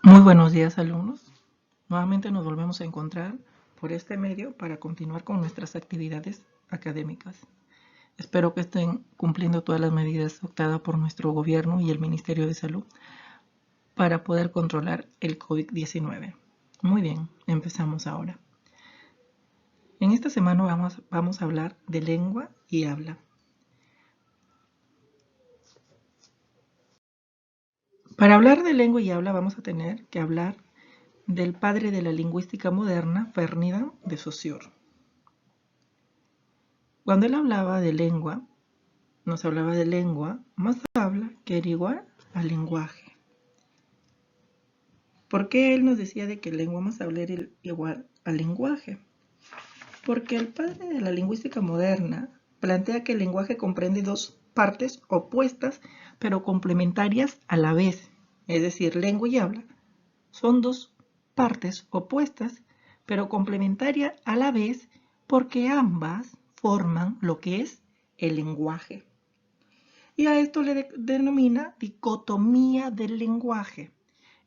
Muy buenos días, alumnos. Nuevamente nos volvemos a encontrar por este medio para continuar con nuestras actividades académicas. Espero que estén cumpliendo todas las medidas adoptadas por nuestro gobierno y el Ministerio de Salud para poder controlar el COVID-19. Muy bien, empezamos ahora. En esta semana vamos a hablar de lengua y habla. Para hablar de lengua y habla vamos a tener que hablar del padre de la lingüística moderna, Ferdinand de Saussure. Cuando él hablaba de lengua, nos hablaba de lengua más habla que era igual al lenguaje. ¿Por qué él nos decía de que lengua más habla era igual al lenguaje? Porque el padre de la lingüística moderna plantea que el lenguaje comprende dos partes opuestas pero complementarias a la vez. Es decir, lengua y habla son dos partes opuestas pero complementarias a la vez porque ambas forman lo que es el lenguaje. Y a esto le denomina dicotomía del lenguaje.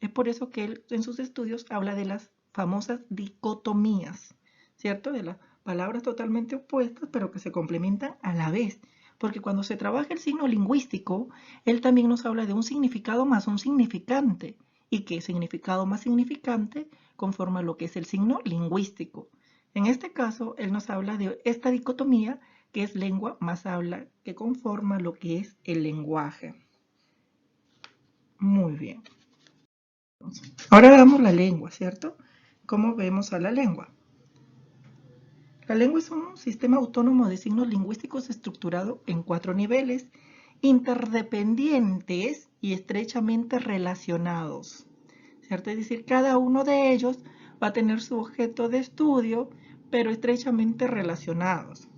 Es por eso que él en sus estudios habla de las famosas dicotomías, ¿cierto? De las palabras totalmente opuestas, pero que se complementan a la vez. Porque cuando se trabaja el signo lingüístico, él también nos habla de un significado más un significante, y que significado más significante conforma lo que es el signo lingüístico. En este caso, él nos habla de esta dicotomía que es lengua más habla, que conforma lo que es el lenguaje. Muy bien. Ahora veamos la lengua, ¿cierto? ¿Cómo vemos a la lengua? La lengua es un sistema autónomo de signos lingüísticos estructurado en 4 niveles, interdependientes y estrechamente relacionados, ¿cierto? Es decir, cada uno de ellos va a tener su objeto de estudio, pero estrechamente relacionados.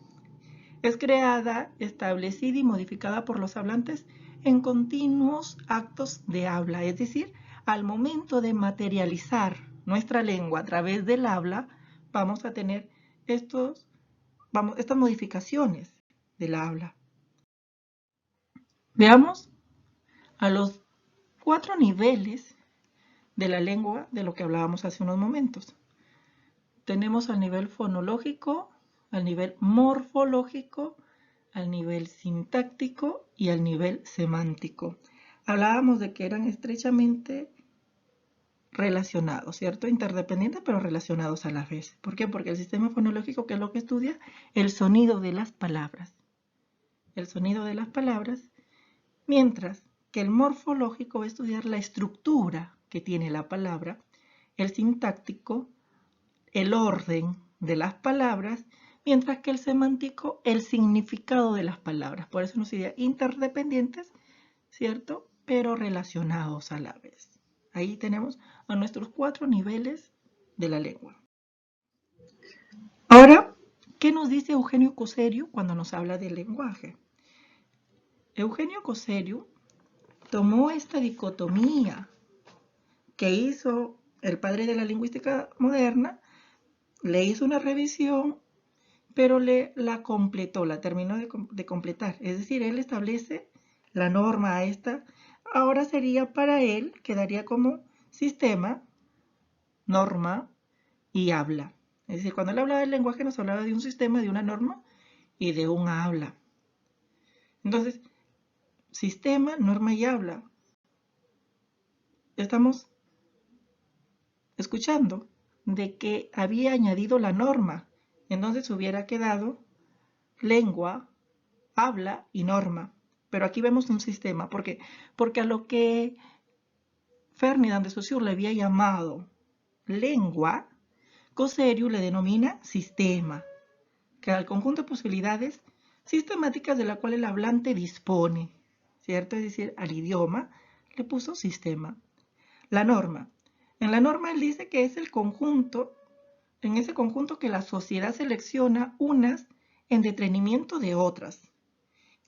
Es creada, establecida y modificada por los hablantes en continuos actos de habla, es decir, al momento de materializar nuestra lengua a través del habla, vamos a tener estas modificaciones del habla. Veamos a los 4 niveles de la lengua de lo que hablábamos hace unos momentos. Tenemos al nivel fonológico, al nivel morfológico, al nivel sintáctico y al nivel semántico. Hablábamos de que eran estrechamente relacionados, ¿cierto? Interdependientes pero relacionados a la vez. ¿Por qué? Porque el sistema fonológico, ¿qué es lo que estudia? El sonido de las palabras. El sonido de las palabras, mientras que el morfológico va a estudiar la estructura que tiene la palabra, el sintáctico, el orden de las palabras, mientras que el semántico, el significado de las palabras. Por eso nos diría interdependientes, ¿cierto? Pero relacionados a la vez. Ahí tenemos a nuestros 4 niveles de la lengua. Ahora, ¿qué nos dice Eugenio Coserio cuando nos habla del lenguaje? Eugenio Coserio tomó esta dicotomía que hizo el padre de la lingüística moderna, le hizo una revisión, pero la completó, la terminó de completar. Es decir, él establece la norma a esta. Ahora sería para él, quedaría como sistema, norma y habla. Es decir, cuando él hablaba del lenguaje nos hablaba de un sistema, de una norma y de un habla. Entonces, sistema, norma y habla. Estamos escuchando de que había añadido la norma. Entonces hubiera quedado lengua, habla y norma. Pero aquí vemos un sistema. ¿Por qué? Porque a lo que Ferdinand de Saussure le había llamado lengua, Coserio le denomina sistema, que al conjunto de posibilidades sistemáticas de la cual el hablante dispone, ¿cierto? Es decir, al idioma le puso sistema. La norma. En la norma él dice que es el conjunto, en ese conjunto que la sociedad selecciona unas en detrimento de otras,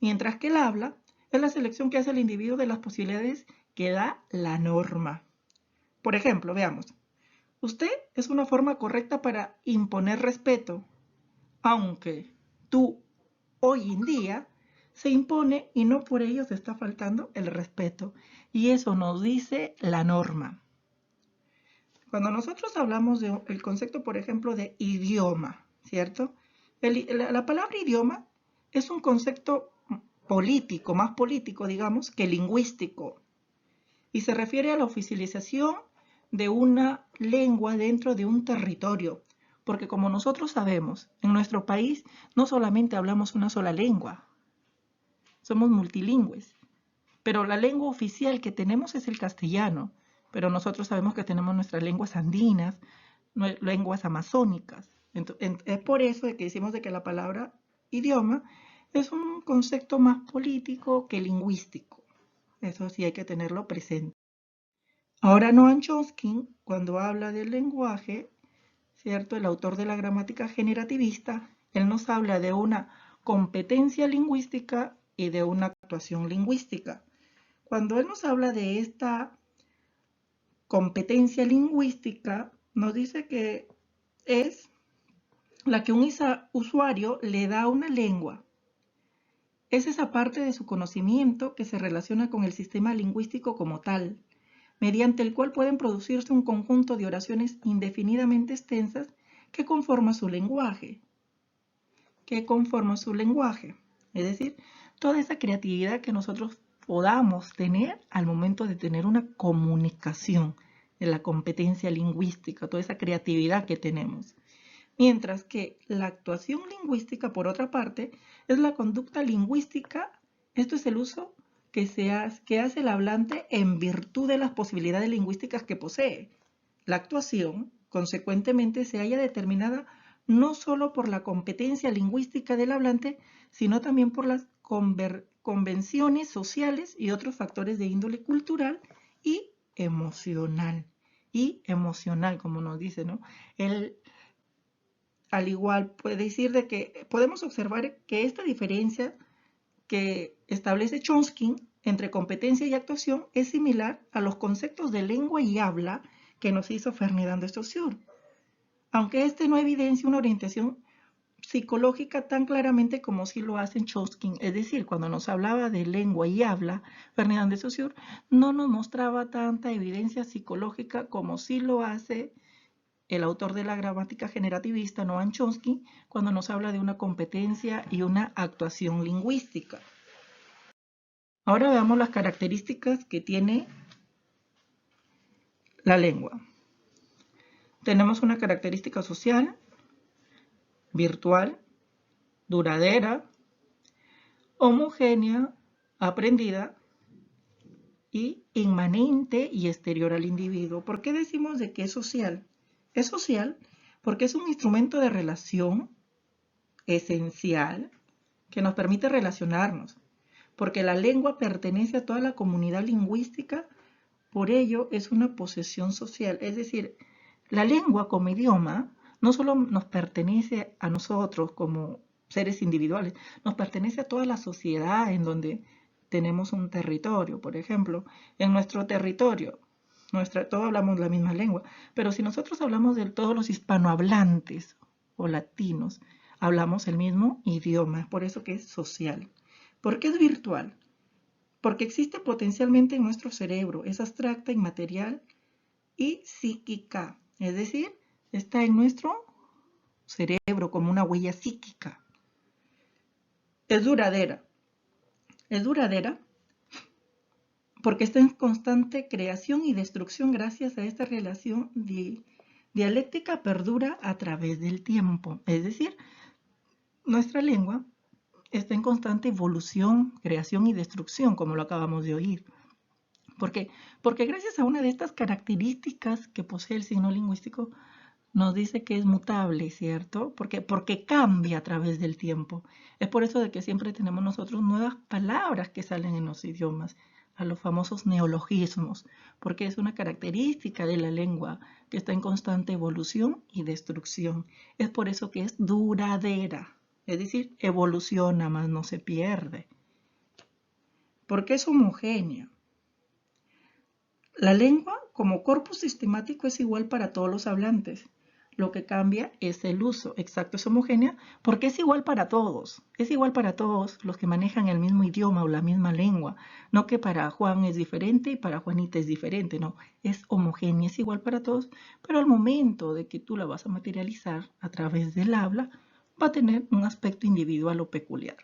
mientras que el habla es la selección que hace el individuo de las posibilidades que da la norma. Por ejemplo, veamos. Usted es una forma correcta para imponer respeto, aunque tú hoy en día se impone y no por ello se está faltando el respeto. Y eso nos dice la norma. Cuando nosotros hablamos del concepto, por ejemplo, de idioma, ¿cierto? La palabra idioma es un concepto político, más político, digamos, que lingüístico, y se refiere a la oficialización de una lengua dentro de un territorio, porque como nosotros sabemos, en nuestro país no solamente hablamos una sola lengua, somos multilingües, pero la lengua oficial que tenemos es el castellano, pero nosotros sabemos que tenemos nuestras lenguas andinas, lenguas amazónicas. Es por eso que decimos de que la palabra idioma es un concepto más político que lingüístico. Eso sí hay que tenerlo presente. Ahora Noam Chomsky, cuando habla del lenguaje, ¿cierto? El autor de la gramática generativista, él nos habla de una competencia lingüística y de una actuación lingüística. Cuando él nos habla de esta competencia lingüística, nos dice que es la que un usuario le da a una lengua. Es esa parte de su conocimiento que se relaciona con el sistema lingüístico como tal, mediante el cual pueden producirse un conjunto de oraciones indefinidamente extensas que conforman su lenguaje. Es decir, toda esa creatividad que nosotros podamos tener al momento de tener una comunicación, en la competencia lingüística, toda esa creatividad que tenemos. Mientras que la actuación lingüística, por otra parte, es la conducta lingüística, esto es el uso que hace el hablante en virtud de las posibilidades lingüísticas que posee. La actuación, consecuentemente, se halla determinada no solo por la competencia lingüística del hablante, sino también por las convenciones sociales y otros factores de índole cultural y emocional. Como nos dice, ¿no? Al igual puede decir de que podemos observar que esta diferencia que establece Chomsky entre competencia y actuación es similar a los conceptos de lengua y habla que nos hizo Ferdinand de Saussure, aunque este no evidencia una orientación psicológica tan claramente como sí lo hace Chomsky. Es decir, cuando nos hablaba de lengua y habla, Ferdinand de Saussure no nos mostraba tanta evidencia psicológica como sí lo hace el autor de la gramática generativista, Noam Chomsky, cuando nos habla de una competencia y una actuación lingüística. Ahora veamos las características que tiene la lengua. Tenemos una característica social, virtual, duradera, homogénea, aprendida y inmanente y exterior al individuo. ¿Por qué decimos de que es social? Es social porque es un instrumento de relación esencial que nos permite relacionarnos, porque la lengua pertenece a toda la comunidad lingüística, por ello es una posesión social. Es decir, la lengua como idioma no solo nos pertenece a nosotros como seres individuales, nos pertenece a toda la sociedad en donde tenemos un territorio. Por ejemplo, en nuestro territorio, todos hablamos la misma lengua, pero si nosotros hablamos de todos los hispanohablantes o latinos, hablamos el mismo idioma, es por eso que es social. ¿Por qué es virtual? Porque existe potencialmente en nuestro cerebro, es abstracta, inmaterial y psíquica, es decir, está en nuestro cerebro como una huella psíquica. Es duradera porque está en constante creación y destrucción gracias a esta relación dialéctica perdura a través del tiempo, es decir, nuestra lengua está en constante evolución, creación y destrucción, como lo acabamos de oír. ¿Por qué? Porque gracias a una de estas características que posee el signo lingüístico, nos dice que es mutable, ¿cierto? Porque cambia a través del tiempo. Es por eso de que siempre tenemos nosotros nuevas palabras que salen en los idiomas, a los famosos neologismos, porque es una característica de la lengua que está en constante evolución y destrucción. Es por eso que es duradera, es decir, evoluciona, más no se pierde. Porque es homogénea. La lengua como corpus sistemático es igual para todos los hablantes. Lo que cambia es el uso. Exacto, es homogénea porque es igual para todos. Es igual para todos los que manejan el mismo idioma o la misma lengua. No que para Juan es diferente y para Juanita es diferente, no. Es homogénea, es igual para todos, pero al momento de que tú la vas a materializar a través del habla, va a tener un aspecto individual o peculiar.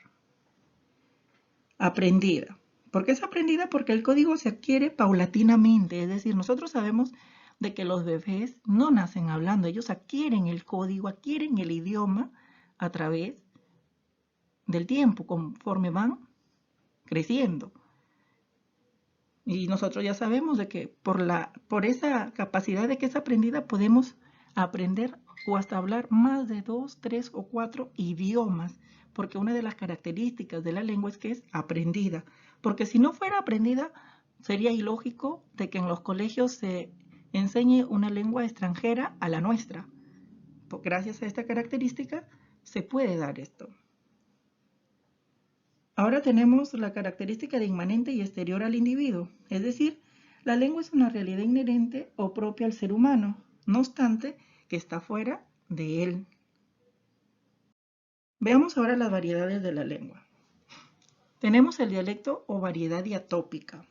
Aprendida. ¿Por qué es aprendida? Porque el código se adquiere paulatinamente, es decir, nosotros sabemos de que los bebés no nacen hablando, ellos adquieren el código, adquieren el idioma a través del tiempo, conforme van creciendo. Y nosotros ya sabemos de que por esa capacidad de que es aprendida podemos aprender o hasta hablar más de 2, 3 o 4 idiomas, porque una de las características de la lengua es que es aprendida, porque si no fuera aprendida sería ilógico de que en los colegios se enseñe una lengua extranjera a la nuestra. Gracias a esta característica se puede dar esto. Ahora tenemos la característica de inmanente y exterior al individuo, es decir, la lengua es una realidad inherente o propia al ser humano, no obstante que está fuera de él. Veamos ahora las variedades de la lengua. Tenemos el dialecto o variedad diatópica.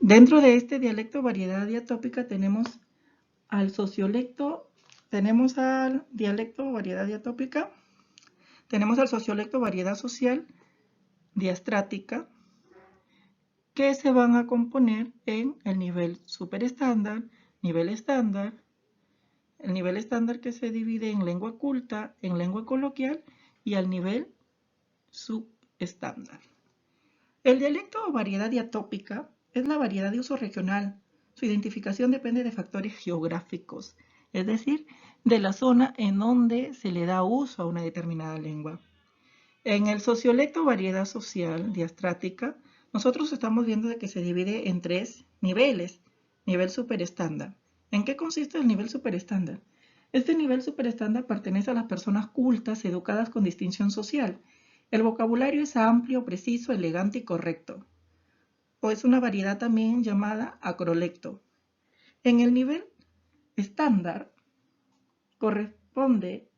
Dentro de este dialecto o variedad diatópica tenemos al sociolecto, tenemos al dialecto o variedad diatópica, tenemos al sociolecto variedad social diastrática, que se van a componer en el nivel superestándar, nivel estándar, el nivel estándar que se divide en lengua culta, en lengua coloquial y al nivel subestándar. El dialecto o variedad diatópica es la variedad de uso regional. Su identificación depende de factores geográficos, es decir, de la zona en donde se le da uso a una determinada lengua. En el sociolecto variedad social diastrática, nosotros estamos viendo de que se divide en 3 niveles. Nivel superestándar. ¿En qué consiste el nivel superestándar? Este nivel superestándar pertenece a las personas cultas, educadas con distinción social. El vocabulario es amplio, preciso, elegante y correcto. O es una variedad también llamada acrolecto. En el nivel estándar corresponde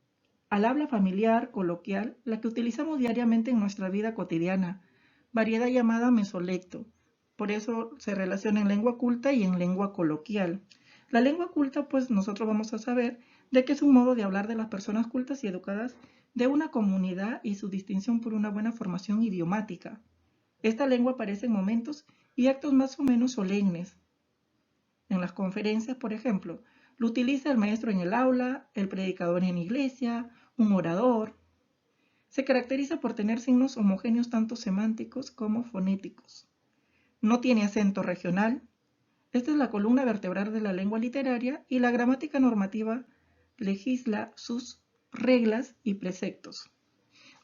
al habla familiar, coloquial, la que utilizamos diariamente en nuestra vida cotidiana, variedad llamada mesolecto. Por eso se relaciona en lengua culta y en lengua coloquial. La lengua culta, pues nosotros vamos a saber de que es un modo de hablar de las personas cultas y educadas de una comunidad y su distinción por una buena formación idiomática. Esta lengua aparece en momentos y actos más o menos solemnes. En las conferencias, por ejemplo, lo utiliza el maestro en el aula, el predicador en iglesia, un orador. Se caracteriza por tener signos homogéneos tanto semánticos como fonéticos. No tiene acento regional. Esta es la columna vertebral de la lengua literaria y la gramática normativa legisla sus reglas y preceptos.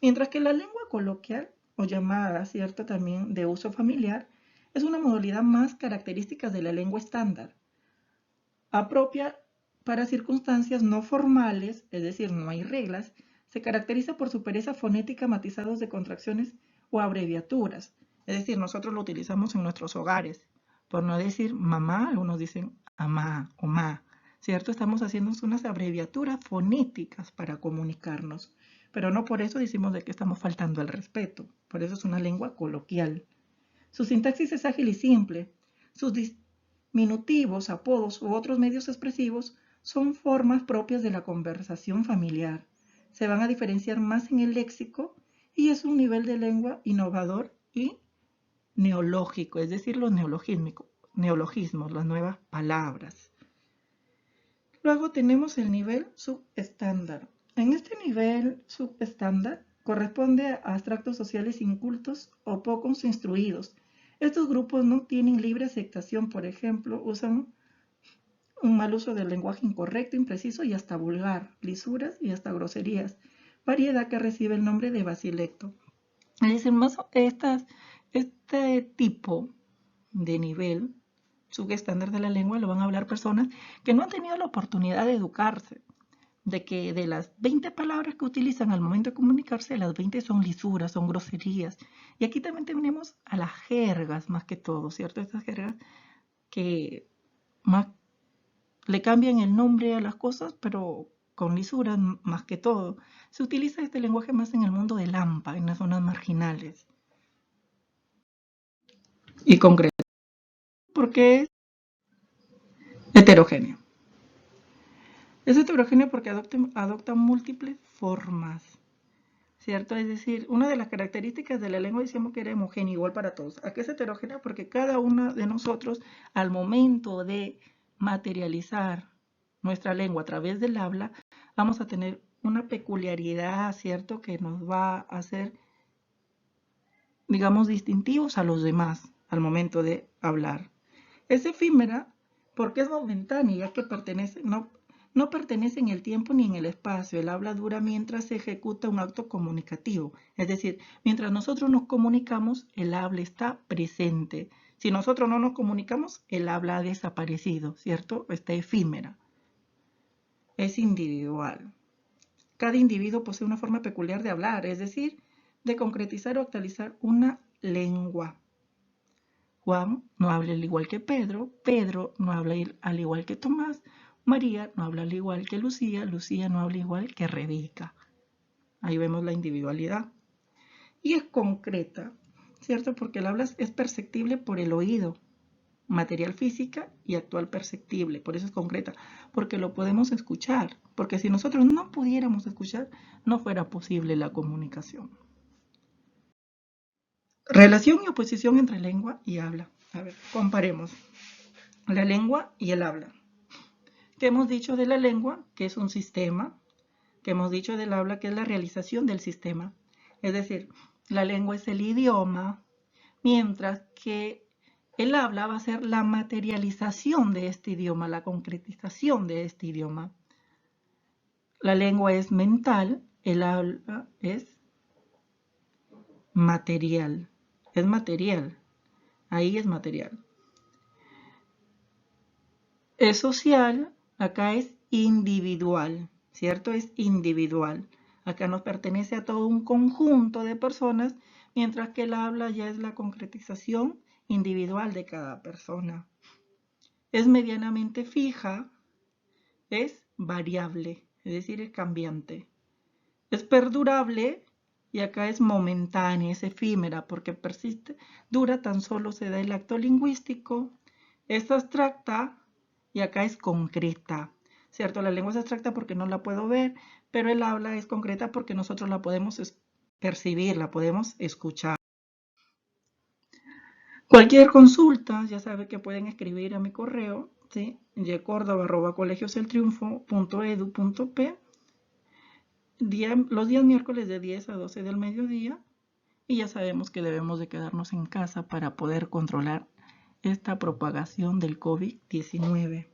Mientras que la lengua coloquial, o llamada, ¿cierto?, también de uso familiar, es una modalidad más característica de la lengua estándar. Apropia para circunstancias no formales, es decir, no hay reglas, se caracteriza por su pereza fonética matizados de contracciones o abreviaturas. Es decir, nosotros lo utilizamos en nuestros hogares. Por no decir mamá, algunos dicen amá o ma, ¿cierto? Estamos haciendo unas abreviaturas fonéticas para comunicarnos. Pero no por eso decimos de que estamos faltando al respeto. Por eso es una lengua coloquial. Su sintaxis es ágil y simple. Sus diminutivos, apodos u otros medios expresivos son formas propias de la conversación familiar. Se van a diferenciar más en el léxico y es un nivel de lengua innovador y neológico, es decir, los neologismos, las nuevas palabras. Luego tenemos el nivel subestándar. En este nivel subestándar corresponde a abstractos sociales incultos o pocos instruidos. Estos grupos no tienen libre aceptación, por ejemplo, usan un mal uso del lenguaje incorrecto, impreciso y hasta vulgar, lisuras y hasta groserías, variedad que recibe el nombre de basilecto. Es decir, este tipo de nivel subestándar de la lengua lo van a hablar personas que no han tenido la oportunidad de educarse, de que de las 20 palabras que utilizan al momento de comunicarse, las 20 son lisuras, son groserías. Y aquí también tenemos a las jergas más que todo, ¿cierto? Estas jergas que le cambian el nombre a las cosas, pero con lisura más que todo. Se utiliza este lenguaje más en el mundo del AMPA, en las zonas marginales. Y concreto, porque es heterogéneo. Es heterogéneo porque adopta múltiples formas, ¿cierto? Es decir, una de las características de la lengua decíamos que era homogénea, igual para todos. ¿A qué es heterogénea? Porque cada uno de nosotros, al momento de materializar nuestra lengua a través del habla, vamos a tener una peculiaridad, ¿cierto? Que nos va a hacer, digamos, distintivos a los demás al momento de hablar. Es efímera porque es momentánea, ya que no pertenece en el tiempo ni en el espacio. El habla dura mientras se ejecuta un acto comunicativo. Es decir, mientras nosotros nos comunicamos, el habla está presente. Si nosotros no nos comunicamos, el habla ha desaparecido, ¿cierto? Está efímera. Es individual. Cada individuo posee una forma peculiar de hablar, es decir, de concretizar o actualizar una lengua. Juan no habla al igual que Pedro, Pedro no habla al igual que Tomás, María no habla al igual que Lucía, Lucía no habla igual que Rebeca. Ahí vemos la individualidad. Y es concreta, ¿cierto? Porque el habla es perceptible por el oído, material física y actual perceptible. Por eso es concreta, porque lo podemos escuchar. Porque si nosotros no pudiéramos escuchar, no fuera posible la comunicación. Relación y oposición entre lengua y habla. A ver, comparemos la lengua y el habla. ¿Qué hemos dicho de la lengua? Que es un sistema. ¿Qué hemos dicho del habla? Que es la realización del sistema. Es decir, la lengua es el idioma, mientras que el habla va a ser la materialización de este idioma, la concretización de este idioma. La lengua es mental, el habla es material. Es material. Ahí es material. Es social, acá es individual, ¿cierto? Es individual. Acá nos pertenece a todo un conjunto de personas, mientras que el habla ya es la concretización individual de cada persona. Es medianamente fija, es variable, es decir, es cambiante. Es perdurable y acá es momentánea, es efímera, porque persiste, dura, tan solo se da el acto lingüístico. Es abstracta y acá es concreta, ¿cierto? La lengua es abstracta porque no la puedo ver, pero el habla es concreta porque nosotros la podemos percibir, la podemos escuchar. Cualquier consulta, ya sabe que pueden escribir a mi correo, ¿sí? ycordoba@colegioseltriunfo.edu.p, los días miércoles de 10 a 12 del mediodía, y ya sabemos que debemos de quedarnos en casa para poder controlar esta propagación del COVID-19.